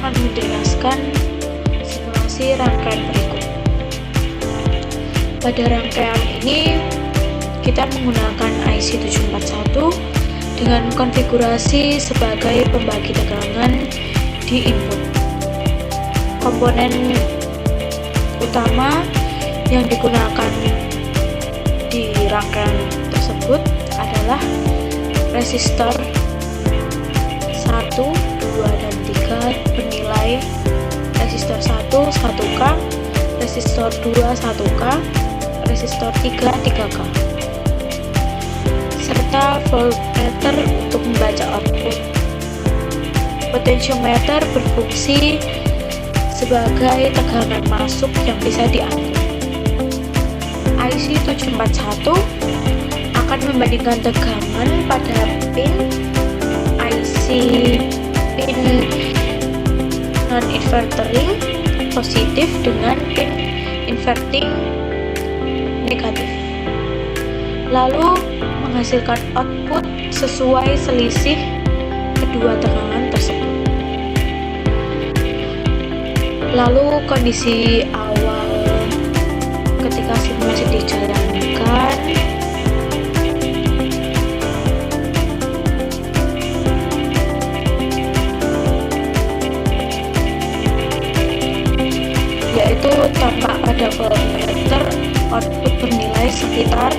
akan menjelaskan simulasi rangkaian berikut. Pada rangkaian ini, kita menggunakan IC 741 dengan konfigurasi sebagai pembagi tegangan di input. Komponen utama yang digunakan di rangkaian tersebut adalah resistor 1, 2, dan 3 bernilai resistor 1, 1K, resistor 2, 1K, resistor 3, 3K, serta voltmeter untuk membaca output. Potentiometer berfungsi sebagai tegangan masuk yang bisa diambil. IC 741 akan membandingkan tegangan pada pin IC pin non-invertering positif dengan pin inverting negatif, lalu menghasilkan output sesuai selisih kedua tegangan tersebut. Lalu kondisi awal ketika simulasi dijalankan, yaitu tampak pada voltmeter output bernilai sekitar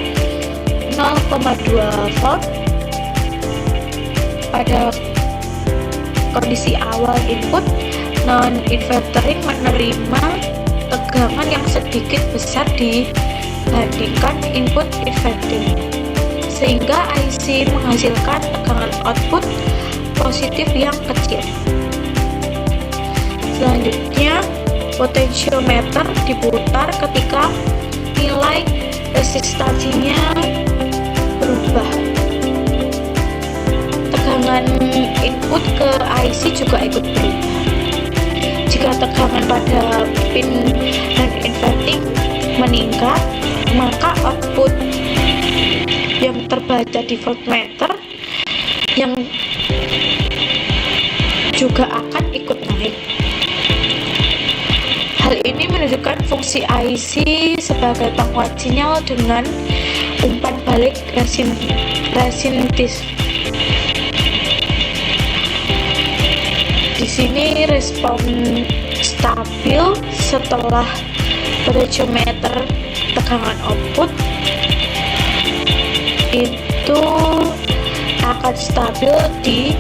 0,2 volt. Pada kondisi awal input non-invertering menerima tegangan yang sedikit besar dibandingkan input inverting, sehingga IC menghasilkan tegangan output positif yang kecil. Selanjutnya, potentiometer diputar ketika nilai resistansinya berubah. Tegangan input ke IC juga ikut berubah. Jika tegangan pada pin non-inverting meningkat, maka output yang terbaca di voltmeter yang juga akan ikut naik. Hal ini menunjukkan fungsi IC sebagai penguat sinyal dengan umpan balik resistif. Di sini respon stabil setelah potentiometer tegangan output itu akan stabil di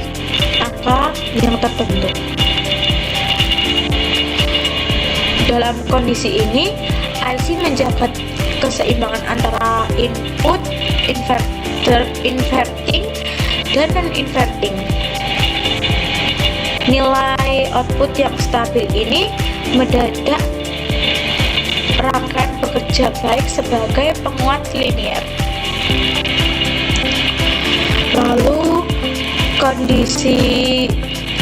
angka yang tertentu. Dalam kondisi ini, IC menjaga keseimbangan antara input inverting dan non-inverting. Nilai output yang stabil ini mendadak rangkaian bekerja baik sebagai penguat linier. Lalu kondisi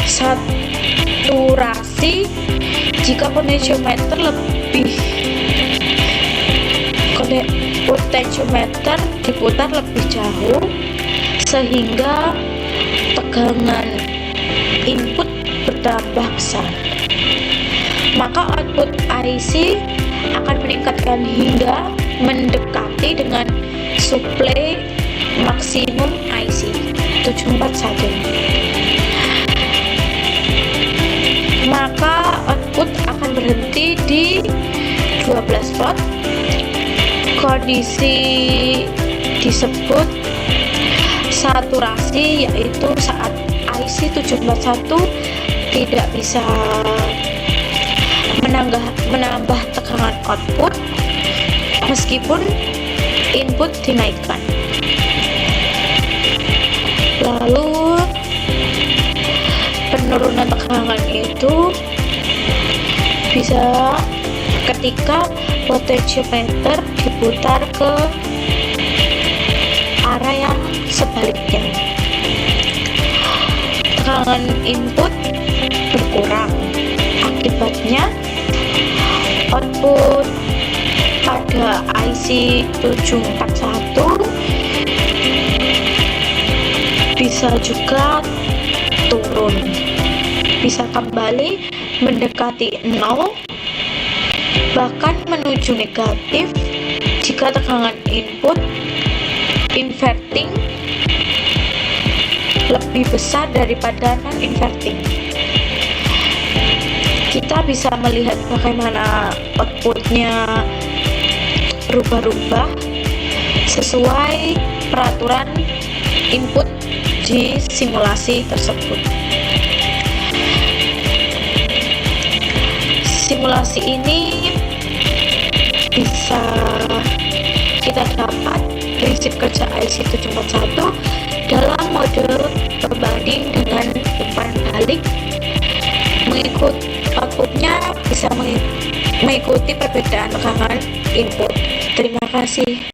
saturasi, jika potentiometer diputar lebih jauh sehingga tegangan input bertambah besar, maka output IC akan meningkatkan hingga mendekati dengan suplai maksimum IC 741. Maka output akan berhenti di 12 volt. Kondisi disebut saturasi, yaitu saat IC 741 tidak bisa menambah tegangan output meskipun input dinaikkan. Lalu penurunan tegangan itu bisa ketika potentiometer diputar ke arah yang sebaliknya. Tegangan input berkurang, akibatnya output pada IC 741 bisa juga turun. bisa kembali mendekati 0, bahkan menuju negatif jika tegangan input inverting lebih besar daripada non-inverting. Kita bisa melihat bagaimana outputnya berubah-ubah sesuai peraturan input di simulasi tersebut. Simulasi ini bisa kita dapat prinsip kerja IC 741 dalam model pembanding dengan umpan balik. Outputnya bisa mengikuti perbedaan tegangan input. Terima kasih.